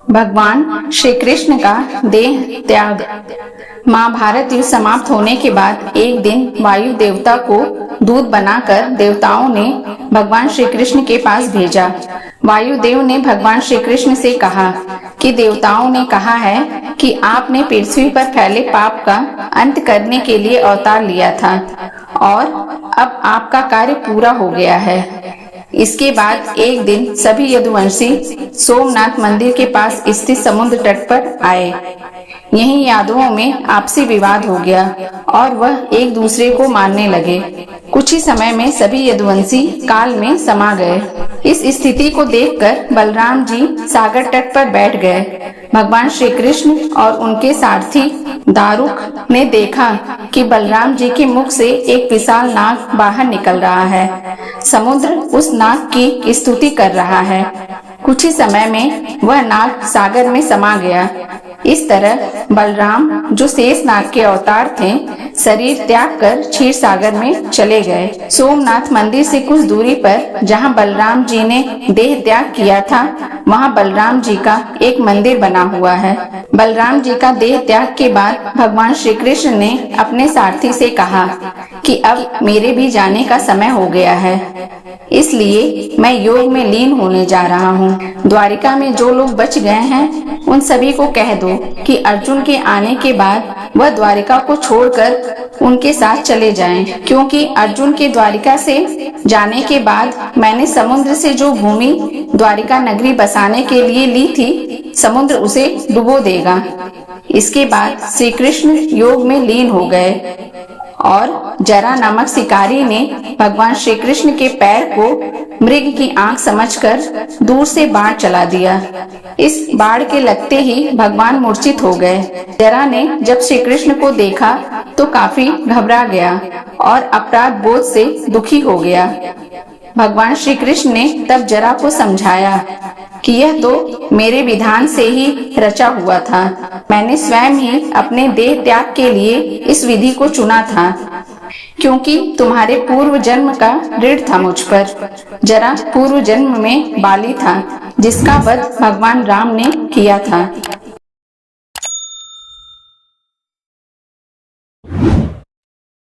भगवान श्री कृष्ण का देह त्याग। महाभारत युद्ध समाप्त होने के बाद एक दिन वायु देवता को दूत बनाकर देवताओं ने भगवान श्री कृष्ण के पास भेजा। वायुदेव ने भगवान श्री कृष्ण से कहा कि देवताओं ने कहा है कि आपने पृथ्वी पर फैले पाप का अंत करने के लिए अवतार लिया था और अब आपका कार्य पूरा हो गया है। इसके बाद एक दिन सभी यदुवंशी सोमनाथ मंदिर के पास स्थित समुद्र तट पर आए। यहीं यादवों में आपसी विवाद हो गया और वह एक दूसरे को मारने लगे। कुछ ही समय में सभी यदुवंशी काल में समा गए। इस स्थिति को देखकर बलराम जी सागर तट पर बैठ गए। भगवान श्री कृष्ण और उनके सारथी दारुक ने देखा कि बलराम जी के मुख से एक विशाल नाग बाहर निकल रहा है। समुद्र उस नाग की स्तुति कर रहा है। कुछ ही समय में वह नाग सागर में समा गया। इस तरह बलराम, जो शेष नाग के अवतार थे, शरीर त्याग कर क्षीर सागर में चले गए। सोमनाथ मंदिर से कुछ दूरी पर जहां बलराम जी ने देह त्याग किया था, वहां बलराम जी का एक मंदिर बना हुआ है। बलराम जी का देह त्याग के बाद भगवान श्री कृष्ण ने अपने सारथी से कहा कि अब मेरे भी जाने का समय हो गया है, इसलिए मैं योग में लीन होने जा रहा हूँ। द्वारिका में जो लोग बच गए हैं उन सभी को कह दो कि अर्जुन के आने के बाद वह द्वारिका को छोड़कर उनके साथ चले जाएं, क्योंकि अर्जुन के द्वारिका से जाने के बाद मैंने समुद्र से जो भूमि द्वारिका नगरी बसाने के लिए ली थी, समुद्र उसे डुबो देगा। इसके बाद श्री कृष्ण योग में लीन हो गए और जरा नामक शिकारी ने भगवान श्री कृष्ण के पैर को मृग की आंख समझकर दूर से बाण चला दिया। इस बाण के लगते ही भगवान मूर्छित हो गए। जरा ने जब श्री कृष्ण को देखा तो काफी घबरा गया और अपराध बोध से दुखी हो गया। भगवान श्री कृष्ण ने तब जरा को समझाया कि यह तो मेरे विधान से ही रचा हुआ था। मैंने स्वयं ही अपने देह त्याग के लिए इस विधि को चुना था, क्योंकि तुम्हारे पूर्व जन्म का ऋण था मुझ पर। जरा पूर्व जन्म में बाली था, जिसका वध भगवान राम ने किया था।